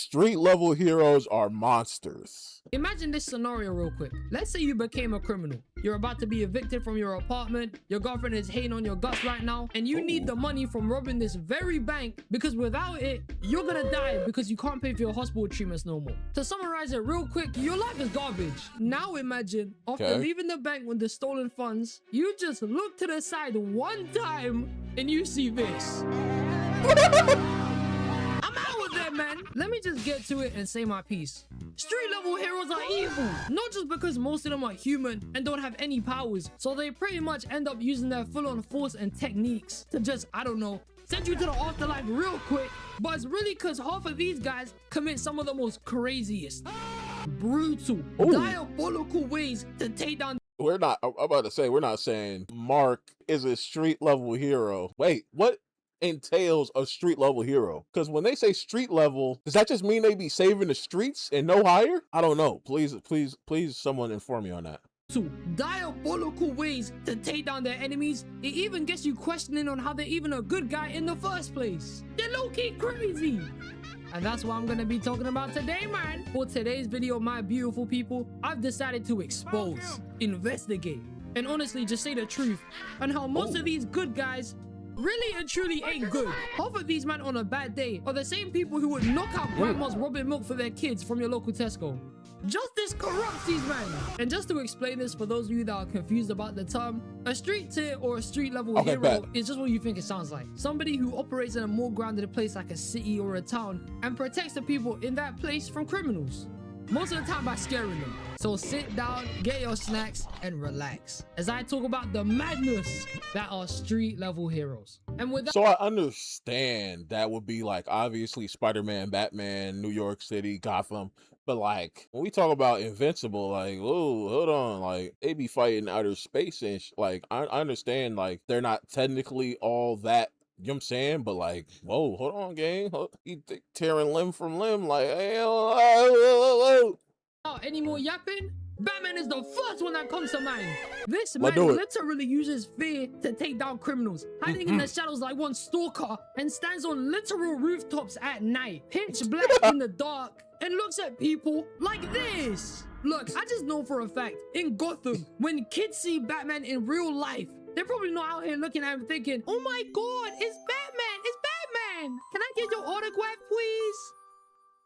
Street level heroes are monsters. Imagine this scenario real quick. Let's say you became a criminal. You're about to be evicted from your apartment. Your girlfriend is hating on your guts right now. And you need the money from robbing this very bank because without it, you're gonna die because you can't pay for your hospital treatments no more. To summarize it real quick, your life is garbage. Now imagine, after leaving the bank with the stolen funds, you just look to the side one time and you see this. Man, let me just get to it and say my piece. Street level heroes are evil, not just because most of them are human and don't have any powers, so they pretty much end up using their full-on force and techniques to just, I don't know, send you to the afterlife real quick, but it's really because half of these guys commit some of the most craziest, brutal, diabolical ways to take down. I'm about to say, we're not saying Mark is a street level hero. Wait, what entails a street level hero? Because when they say street level, does that just mean they be saving the streets and no higher? I don't know. Please someone inform me on that. Diabolical ways to take down their enemies. It even gets you questioning on how they're even a good guy in the first place. They're low-key crazy. And that's what I'm gonna be talking about today, man. For today's video, my beautiful people, I've decided to expose, investigate, and honestly just say the truth on how most of these good guys really and truly ain't good. Half of these men on a bad day are the same people who would knock out grandmas robbing milk for their kids from your local Tesco. Justice corrupts these men. And just to explain this for those of you that are confused about the term, a street tier or a street level hero is just what you think it sounds like. Somebody who operates in a more grounded place like a city or a town and protects the people in that place from criminals. Most of the time by scaring them. So sit down, get your snacks, and relax as I talk about the madness that are street level heroes. And with that, so I understand that would be like obviously Spider-Man, Batman, New York City, Gotham, but like when we talk about Invincible, like, whoa, hold on, like they be fighting outer space and like I understand like they're not technically all that. You know what I'm saying? But like, whoa, hold on, gang. He tearing limb from limb, like, hey, any more yapping? Batman is the first one that comes to mind. This man literally uses fear to take down criminals, hiding in the shadows like one stalker, and stands on literal rooftops at night, pitch black in the dark, and looks at people like this. Look, I just know for a fact, in Gotham, when kids see Batman in real life, they're probably not out here looking at him thinking, oh my god, it's Batman, it's Batman. Can I get your autograph, please?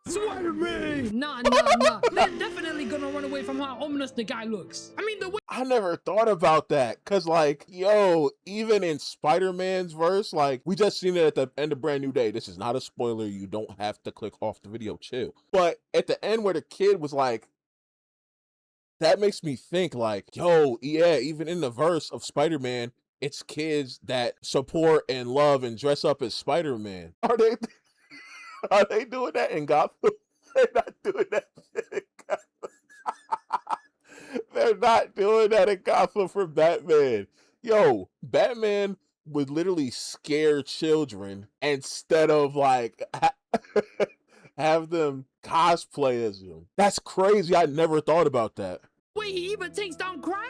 Swear to me! Nah. They're definitely gonna run away from how ominous the guy looks. I mean, the way— I never thought about that. Cause like, yo, even in Spider-Man's verse, like we just seen it at the end of Brand New Day. This is not a spoiler. You don't have to click off the video, chill. But at the end where the kid was like, that makes me think like, yo, yeah, even in the verse of Spider-Man, it's kids that support and love and dress up as Spider-Man. Are they doing that in Gotham? They're not doing that in Gotham. They're not doing that in Gotham for Batman. Yo, Batman would literally scare children instead of like have them cosplay as him. That's crazy. I never thought about that. Wait, he even takes down crime?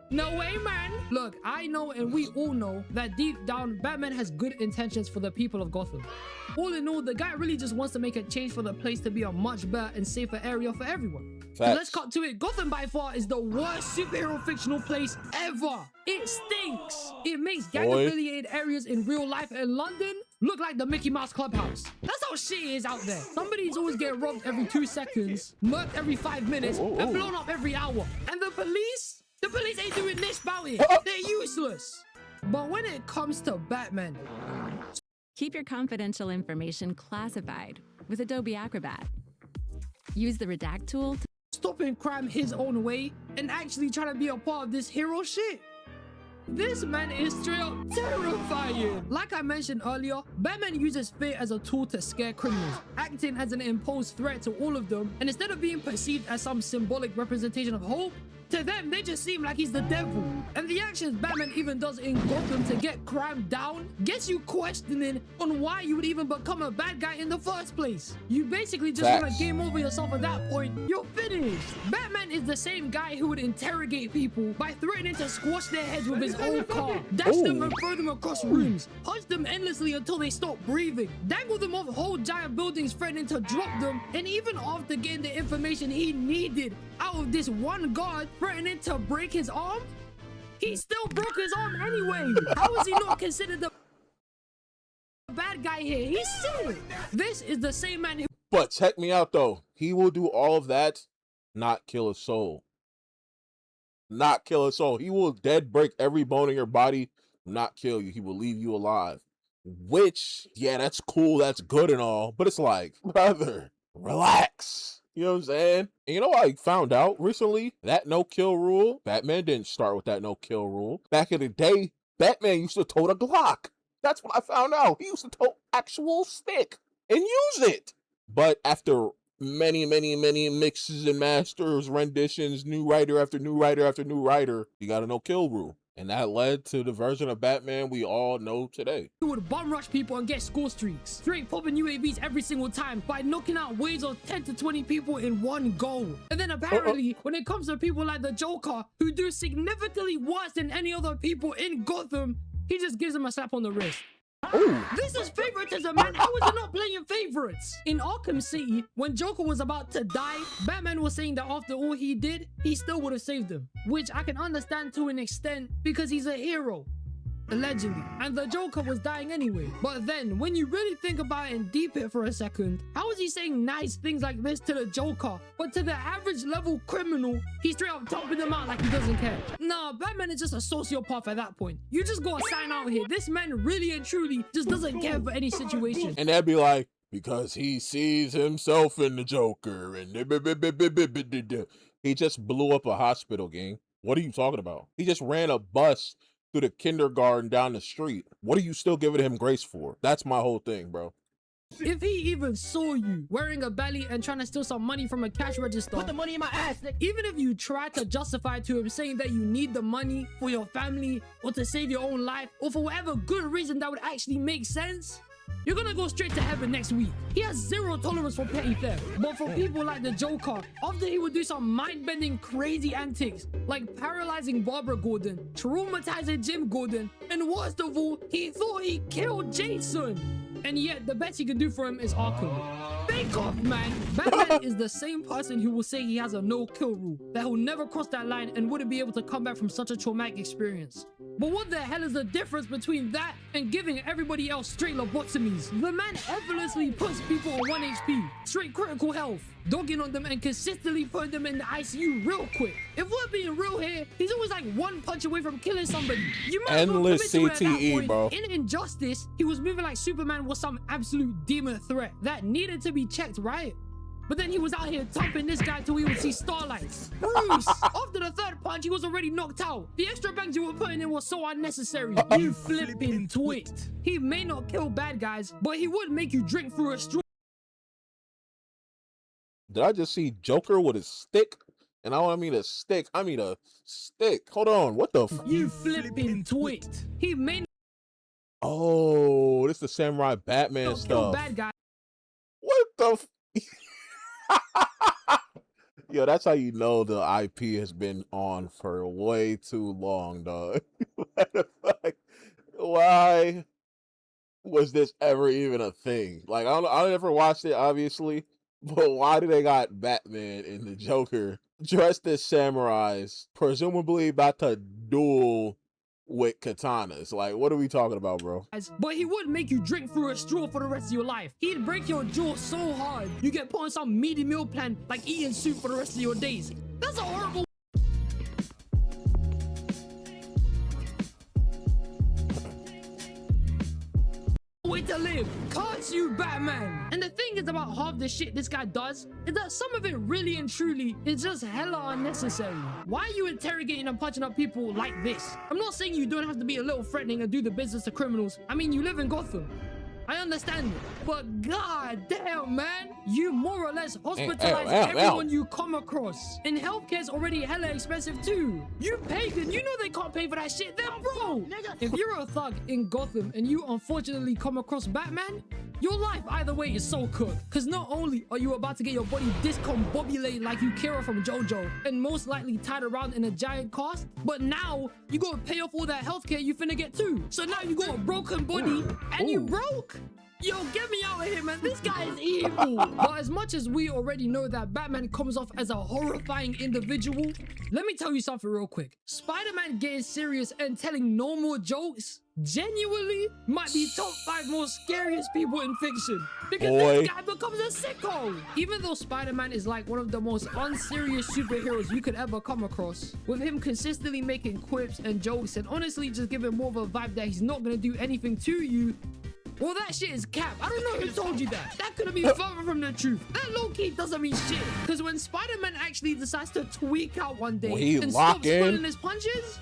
No way, man. Look, I know and we all know that deep down, Batman has good intentions for the people of Gotham. All in all, the guy really just wants to make a change for the place to be a much better and safer area for everyone. So let's cut to it. Gotham by far is the worst superhero fictional place ever. It stinks. It makes gang-affiliated areas in real life in London look like the Mickey Mouse Clubhouse. That's how shit is out there. Somebody's always getting robbed every 2 seconds, murked every 5 minutes, and blown up every hour. And the police ain't doing this about it. They're useless. But when it comes to Batman, keep your confidential information classified with Adobe Acrobat. Use the redact tool to stopping crime his own way and actually trying to be a part of this hero shit. This man is straight up terrifying. Like I mentioned earlier, Batman uses fear as a tool to scare criminals, acting as an imposed threat to all of them, and instead of being perceived as some symbolic representation of hope, To them, they just seem like he's the devil. And the actions Batman even does in Gotham to get crime down gets you questioning on why you would even become a bad guy in the first place. You basically just want to game over yourself at that point. You're finished. Batman is the same guy who would interrogate people by threatening to squash their heads with his own car, dash them and throw them across rooms, punch them endlessly until they stop breathing, dangle them off whole giant buildings threatening to drop them, and even after getting the information he needed out of this one guard threatening to break his arm, he still broke his arm anyway. How is he not considered the bad guy here? He's sick. This is the same man who... But check me out though. He will do all of that, not kill a soul. Not kill a soul. He will dead break every bone in your body, not kill you. He will leave you alive. Which, yeah, that's cool. That's good and all. But it's like, brother, relax. You know what I'm saying? And you know what I found out recently? That no-kill rule, Batman didn't start with that no-kill rule. Back in the day, Batman used to tote a Glock. That's what I found out. He used to tote actual stick and use it. But after many mixes and masters, renditions, new writer after new writer after new writer, you got a no-kill rule. And that led to the version of Batman we all know today. He would bum rush people and get score streaks, straight popping UAVs every single time by knocking out waves of 10 to 20 people in one go. And then apparently, when it comes to people like the Joker, who do significantly worse than any other people in Gotham, he just gives them a slap on the wrist. Ooh. This is favoritism, man. How is it not playing favorites? In Arkham City, when Joker was about to die, Batman was saying that after all he did, he still would have saved him. Which I can understand to an extent because he's a hero. Allegedly. And the Joker was dying anyway. But then, when you really think about it and deep it for a second, how is he saying nice things like this to the Joker? But to the average level criminal, he's straight up topping them out like he doesn't care. Nah, Batman is just a sociopath at that point. You just gotta sign out here. This man really and truly just doesn't care for any situation. And that'd be like, because he sees himself in the Joker and he just blew up a hospital, gang. What are you talking about? He just ran a bus through the kindergarten down the street. What are you still giving him grace for? That's my whole thing, bro. If he even saw you wearing a belly and trying to steal some money from a cash register, put the money in my ass, nigga. Even if you try to justify to him saying that you need the money for your family or to save your own life or for whatever good reason that would actually make sense, you're gonna go straight to heaven next week. He has zero tolerance for petty theft. But for people like the Joker, after he would do some mind-bending crazy antics, like paralyzing Barbara Gordon, traumatizing Jim Gordon, and worst of all, he thought he killed Jason. And yet, the best he can do for him is Arkham. Bake off, man. Batman is the same person who will say he has a no-kill rule, that he'll never cross that line and wouldn't be able to come back from such a traumatic experience. But what the hell is the difference between that and giving everybody else straight lobotomies? The man effortlessly puts people on 1 HP, straight critical health, dogging on them and consistently putting them in the ICU real quick. If we're being real here, he's always like one punch away from killing somebody. You might Endless CTE, bro. In Injustice, he was moving like Superman was some absolute demon threat that needed to be checked, right? But then he was out here thumping this guy till he would see starlights. Bruce! After the third punch, he was already knocked out. The extra bangs you were putting in was so unnecessary. You flipping twit. He may not kill bad guys, but he would make you drink through a straw. Did I just see Joker with a stick? And I don't mean a stick, I mean a stick. Hold on, what the f— You flipping twit. He may Oh, this is the Samurai Batman not kill stuff. bad guys. What the f— Yo, that's how you know the IP has been on for way too long, dog. Why was this ever even a thing? Like, I never watched it, obviously, but why do they got Batman and the Joker dressed as samurais, presumably about to duel with katanas? Like, what are we talking about, bro? But he would make you drink through a straw for the rest of your life. He'd break your jaw so hard, you get put on some meaty meal plan like eating soup for the rest of your days. That's a horrible way to live. Curse you, Batman. And the thing is about half the shit this guy does is that some of it really and truly is just hella unnecessary. Why are you interrogating and punching up people like this? I'm not saying you don't have to be a little threatening and do the business to criminals. I mean, you live in Gotham. I understand it. But god damn, man. you more or less hospitalize everyone you come across. And healthcare's already hella expensive too. You pagan, you know they can't pay for that shit then, bro. If you're a thug in Gotham and you unfortunately come across Batman, your life either way is so cooked. Because not only are you about to get your body discombobulated like you Kira from JoJo and most likely tied around in a giant cast, but now you gotta pay off all that healthcare you finna get too. So now you got a broken body and you broke? Yo, get me out of here, man. This guy is evil. But as much as we already know that Batman comes off as a horrifying individual, let me tell you something real quick. Spider-Man getting serious and telling normal jokes genuinely might be top 5 most scariest people in fiction. Because this guy becomes a sicko. Even though Spider-Man is like one of the most unserious superheroes you could ever come across, with him consistently making quips and jokes and honestly just giving more of a vibe that he's not gonna do anything to you, well, that shit is cap. I don't know who told you that. That couldn't be further from the truth. That low-key doesn't mean shit. Because when Spider-Man actually decides to tweak out one day and stops pulling his punches,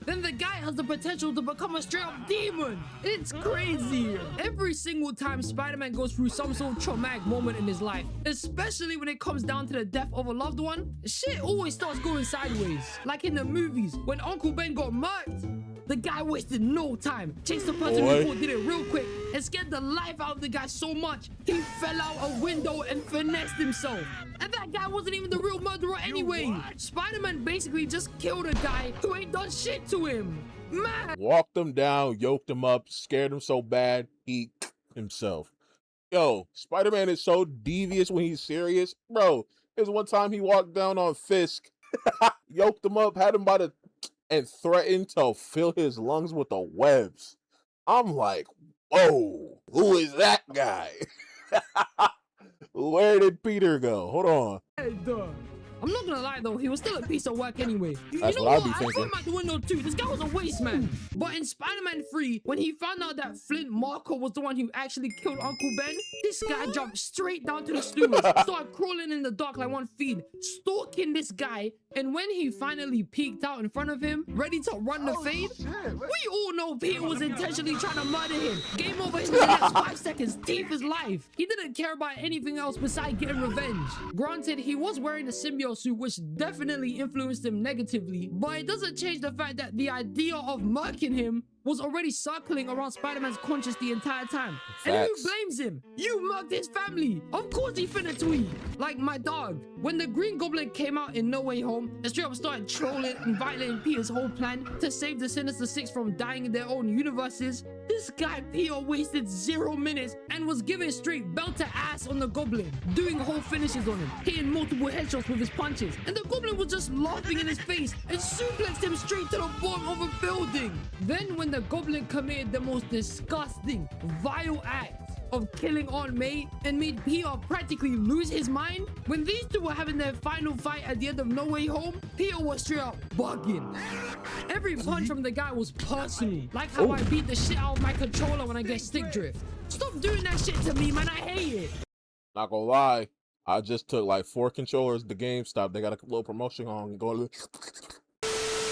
then the guy has the potential to become a straight-up demon. It's crazy. Every single time Spider-Man goes through some sort of traumatic moment in his life, especially when it comes down to the death of a loved one, shit always starts going sideways. Like in the movies, when Uncle Ben got murked, the guy wasted no time, chased the person who thought did it real quick, and scared the life out of the guy so much, he fell out a window and finessed himself. And that guy wasn't even the real murderer anyway. Spider-Man basically just killed a guy who ain't done shit to him. Man. Walked him down, yoked him up, scared him so bad, he himself. Yo, Spider-Man is so devious when he's serious. Bro, there's one time he walked down on Fisk, yoked him up, had him by the... and threatened to fill his lungs with the webs. I'm like, whoa, who is that guy? Where did Peter go? Hold on. Hey, duh. I'm not gonna lie though, he was still a piece of work anyway. That's you know what I'd be I thinking. threw him out the window too. This guy was a waste man. But in Spider-Man 3, when he found out that Flint Marko was the one who actually killed Uncle Ben, this guy jumped straight down to the sewers, started crawling in the dark like one fiend, stalking this guy, and when he finally peeked out in front of him, ready to run the fade, we all know Peter was intentionally trying to murder him. Game over in the next 5 seconds, teeth his life. He didn't care about anything else besides getting revenge. Granted, he was wearing a symbiote suit, which definitely influenced him negatively, but it doesn't change the fact that the idea of murking him was already circling around Spider-Man's conscience the entire time. And who blames him? You murked his family. Of course he finna tweet. Like my dog. When the Green Goblin came out in No Way Home and straight up started trolling and violating Peter's whole plan to save the Sinister Six from dying in their own universes, this guy Peter wasted 0 minutes and was giving straight belt to ass on the Goblin, doing whole finishes on him, hitting multiple headshots with his punches, and the Goblin was just laughing in his face and suplexed him straight to the bottom of a building. Then when the Goblin committed the most disgusting, vile act of killing Aunt May and made Peter practically lose his mind, when these two were having their final fight at the end of No Way Home, Peter was straight up bugging. Every punch from the guy was personal, like how I beat the shit out of my controller when I get stick drift. Stop doing that shit to me, man. I hate it. Not gonna lie, I just took like 4 controllers to GameStop. They got a little promotion on.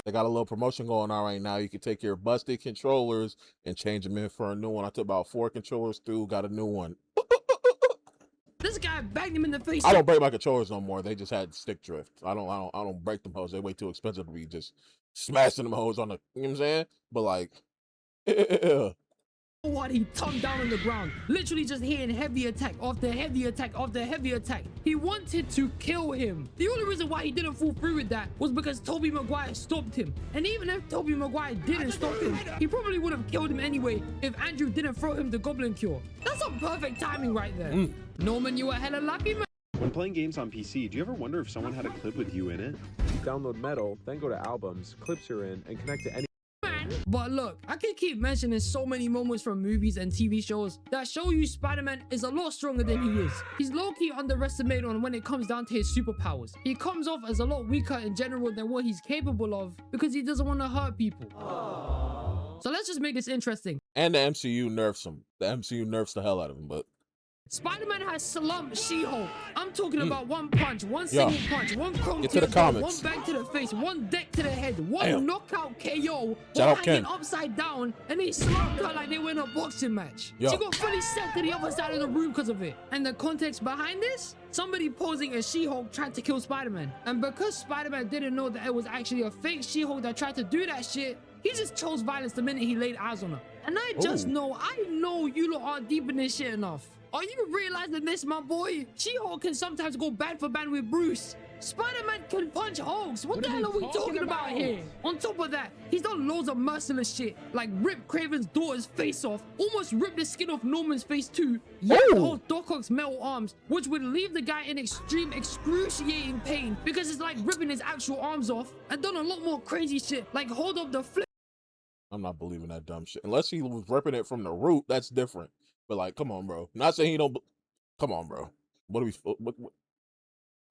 They got a little promotion going on right now. You can take your busted controllers and change them in for a new one. I took about 4 controllers through, got a new one. This guy banged him in the face. I don't break my controllers no more. They just had stick drift. I don't break them hoes. They're way too expensive to be just smashing them hoes on the, you know what I'm saying? But like, what, he tongued down on the ground, literally just hitting heavy attack after heavy attack after heavy attack. He wanted to kill him. The only reason why he didn't fall through with that was because Tobey Maguire stopped him. And even if Tobey Maguire didn't stop him, he probably would have killed him anyway if Andrew didn't throw him the Goblin Cure. That's some perfect timing right there. Norman, you were hella lucky, man. When playing games on PC, do you ever wonder if someone had a clip with you in it? Download Metal, then go to Albums, Clips You're In, and connect to any. But look, I can keep mentioning so many moments from movies and TV shows that show you Spider-Man is a lot stronger than he is. He's low-key underestimated on when it comes down to his superpowers. He comes off as a lot weaker in general than what he's capable of because he doesn't want to hurt people. So let's just make this interesting. and the MCU nerfs him. The MCU nerfs the hell out of him, but Spider-Man has slumped She-Hulk. I'm talking about one punch, one single punch, one chrome Get to the teardrop, comics. one bang to the face, one deck to the head, one Damn. knockout KO, Shout one out hanging Ken. upside down, and they slumped her like they were in a boxing match. Yo. She got fully sent to the other side of the room because of it. And the context behind this? Somebody posing as She-Hulk tried to kill Spider-Man. And because Spider-Man didn't know that it was actually a fake She-Hulk that tried to do that shit, he just chose violence the minute he laid eyes on her. And I just know you lot aren't deep in this shit enough. Are you realizing this, my boy? She-Hulk can sometimes go bad for bad with Bruce. Spider-Man can punch Hulks. What the hell are we talking about here? On top of that, he's done loads of merciless shit, like rip Craven's daughter's face off, almost ripped the skin off Norman's face too, yanked off Doc Ock's metal arms, which would leave the guy in extreme, excruciating pain because it's like ripping his actual arms off, and done a lot more crazy shit, like hold up the flip. I'm not believing that dumb shit. Unless he was ripping it from the root, that's different. But like, come on, bro. Not saying he don't. Come on, bro. What do we? What,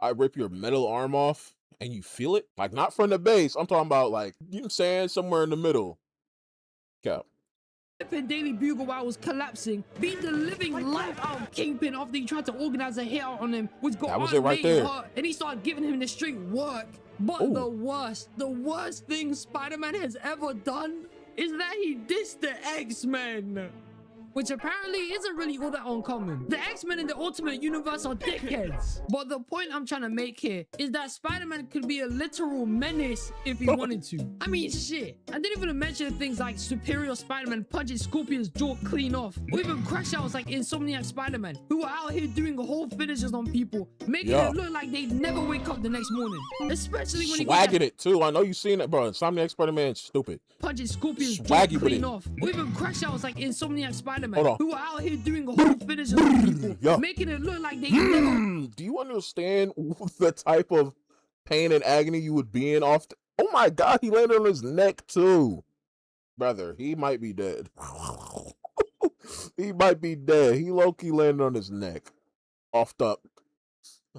I rip your metal arm off and you feel it? Like, not from the base. I'm talking about, like, you know what I'm saying? Somewhere in the middle. Cap. Kingpin Daily Bugle while I was collapsing, beat the living life out of Kingpin after he tried to organize a hit out on him, which got That was it right there. hurt, and he started giving him the straight work. But the worst thing Spider-Man has ever done is that he dissed the X-Men. Which apparently isn't really all that uncommon. The X-Men in the Ultimate Universe are dickheads. But the point I'm trying to make here is that Spider-Man could be a literal menace if he wanted to. I mean, shit. I didn't even mention things like Superior Spider-Man punching Scorpion's jaw clean off. Or even Crash Outs like Insomniac Spider-Man, who are out here doing whole finishes on people, making it look like they'd never wake up the next morning. Especially when he swagging it too. I know you've seen it, bro. Insomniac Spider-Man's stupid. Punching Scorpion's jaw Swaggy with clean it. off. Or even Crash Outs like Insomniac Spider-Man, Hold on. who are out here doing whole finishes on people, making it look like they never. Do you understand the type of pain and agony you would be in off? Oh my God, he landed on his neck too, brother. He might be dead. He might be dead. He low-key landed on his neck, offed up.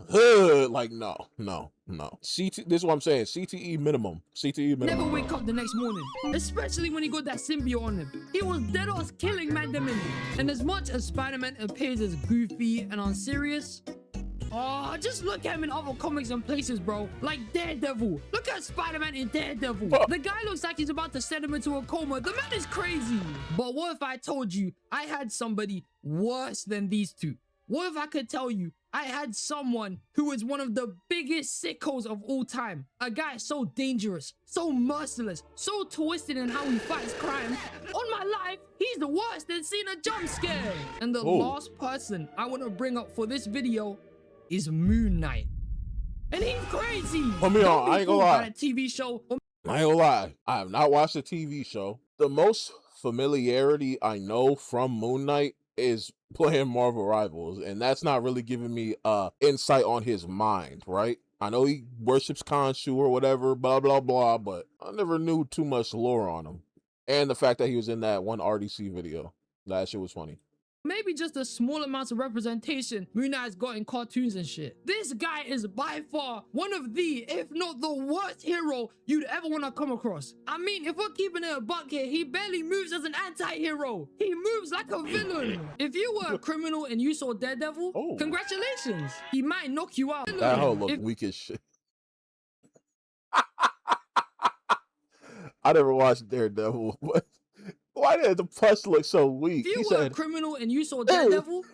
Like no. CT. This is what I'm saying. CTE minimum. CTE minimum. Never wake up the next morning, especially when he got that symbiote on him. He was dead ass killing man them in. And as much as Spider-Man appears as goofy and unserious, just look at him in other comics and places, bro. Like Daredevil. Look at Spider-Man in Daredevil. The guy looks like he's about to send him into a coma. The man is crazy. But what if I told you I had somebody worse than these two? What if I could tell you I had someone who is one of the biggest sickos of all time? A guy so dangerous, so merciless, so twisted in how he fights crime. On my life, he's the worst than seeing a jump scare. And the last person I want to bring up for this video is Moon Knight. And he's crazy. I ain't gonna lie. That TV show. I ain't gonna lie. I have not watched the TV show. The most familiarity I know from Moon Knight is playing Marvel Rivals, and that's not really giving me insight on his mind, right? I know he worships Khonshu or whatever, blah blah blah, but I never knew too much lore on him. And the fact that he was in that one RDC video, that shit was funny. Maybe just a small amount of representation Moon Knight's got in cartoons and shit. This guy is by far one of the, if not the worst hero you'd ever want to come across. I mean, if we're keeping it a buck here, he barely moves as an anti-hero. He moves like a villain. If you were a criminal and you saw Daredevil, congratulations. He might knock you out. That hoe look weak as shit. I never watched Daredevil, but why did the plus look so weak? If you were a criminal and you saw Daredevil,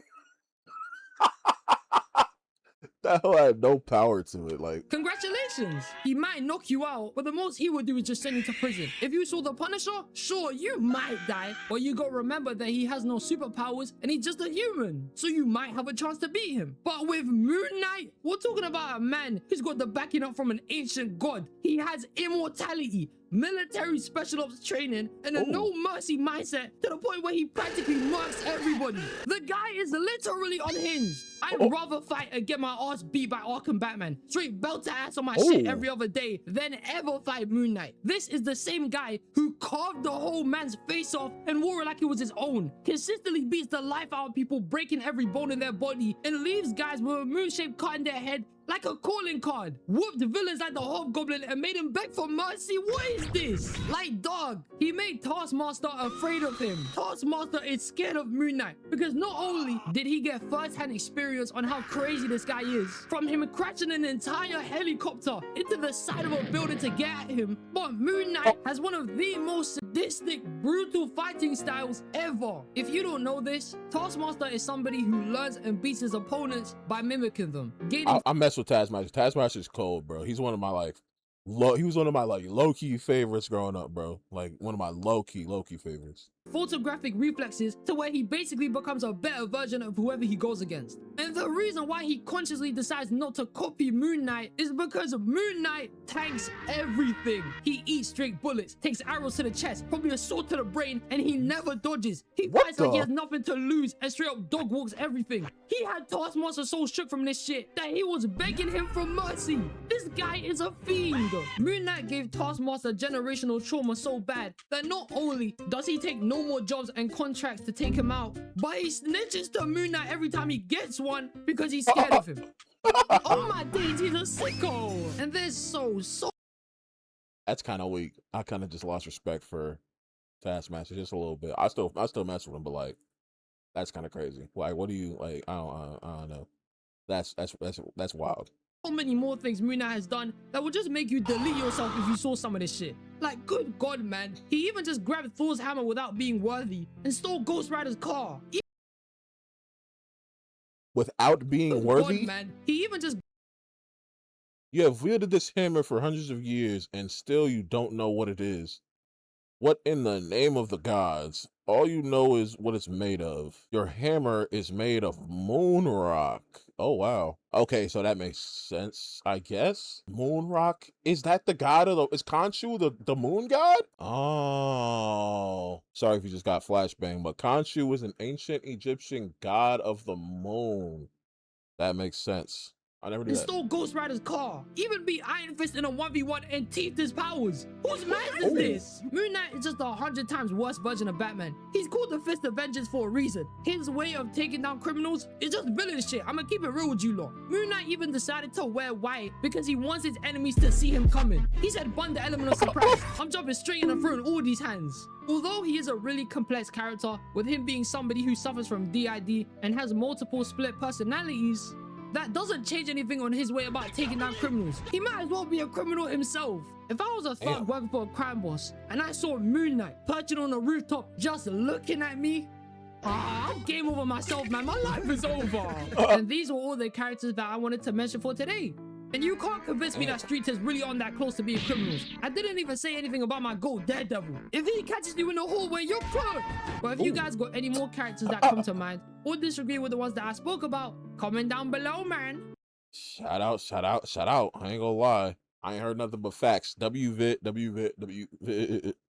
that hoe had no power to it. Like, congratulations. He might knock you out, but the most he would do is just send you to prison. If you saw the Punisher, sure, you might die, but you gotta remember that he has no superpowers and he's just a human, so you might have a chance to beat him. But with Moon Knight, we're talking about a man who's got the backing up from an ancient god. He has immortality, military special ops training, and a no mercy mindset to the point where he practically murks everybody. The guy is literally unhinged. I'd rather fight and get my ass beat by Arkham Batman, straight belt to ass on my shit every other day, than ever fight Moon Knight. This is the same guy who carved the whole man's face off and wore it like it was his own, consistently beats the life out of people, breaking every bone in their body, and leaves guys with a moon-shaped cut in their head like a calling card, whooped villains like the Hobgoblin and made him beg for mercy. What is this? Like, dog, he made Taskmaster afraid of him. Taskmaster is scared of Moon Knight because not only did he get first-hand experience on how crazy this guy is, from him crashing an entire helicopter into the side of a building to get at him, but Moon Knight has one of the most sadistic, brutal fighting styles ever. If you don't know this, Taskmaster is somebody who learns and beats his opponents by mimicking them. I mess with Taskmaster. Taskmaster's cold, bro. He's one of my he was one of my low-key favorites growing up, bro. Like one of my low-key favorites. Photographic reflexes to where he basically becomes a better version of whoever he goes against. And the reason why he consciously decides not to copy Moon Knight is because Moon Knight tanks everything. He eats straight bullets, takes arrows to the chest, probably a sword to the brain, and he never dodges. He fights like he has nothing to lose and straight up dog walks everything. He had Taskmaster so shook from this shit that he was begging him for mercy. This guy is a fiend. Moon Knight gave Taskmaster generational trauma so bad that not only does he take no more jobs and contracts to take him out, but he snitches to Moon Knight every time he gets one because he's scared of him. Oh my days, he's a sicko. And there's so That's kind of weak. I kind of just lost respect for Taskmaster just a little bit. I still mess with him, but like that's kind of crazy. Like, what do you like? I don't know. That's wild. So many more things Moon Knight has done that would just make you delete yourself if you saw some of this shit. Like, good God, man. He even just grabbed Thor's hammer without being worthy and stole Ghost Rider's car. Without being worthy? God, man. He even just... You have wielded this hammer for hundreds of years and still you don't know what it is. What in the name of the gods? All you know is what it's made of. Your hammer is made of moon rock. Oh, wow. Okay, so that makes sense, I guess. Moon rock? Is that the god of is Khonshu the moon god? Oh. Sorry if you just got flashbang, but Khonshu was an ancient Egyptian god of the moon. That makes sense. I never knew that. Stole Ghost Rider's car. Even beat Iron Fist in a 1v1 and teethed his powers. Whose man is this? Moon Knight is just 100 times worse version of Batman. He's called the Fist of Vengeance for a reason. His way of taking down criminals is just villain shit. I'ma keep it real with you lot. Moon Knight even decided to wear white because he wants his enemies to see him coming. He said bun the element of surprise. I'm jumping straight in and throwing all these hands. Although he is a really complex character, with him being somebody who suffers from DID and has multiple split personalities, that doesn't change anything on his way about taking down criminals. He might as well be a criminal himself. If I was a thug working for a crime boss and I saw Moon Knight perching on a rooftop just looking at me, I'm game over myself, man. My life is over. And these were all the characters that I wanted to mention for today. And you can't convince me that Street is really on that close to being criminals. I didn't even say anything about my goat, Daredevil. If he catches you in the hallway, you're cooked. But if you guys got any more characters that come to mind or disagree with the ones that I spoke about, comment down below, man. Shout out. I ain't gonna lie. I ain't heard nothing but facts. WVIT.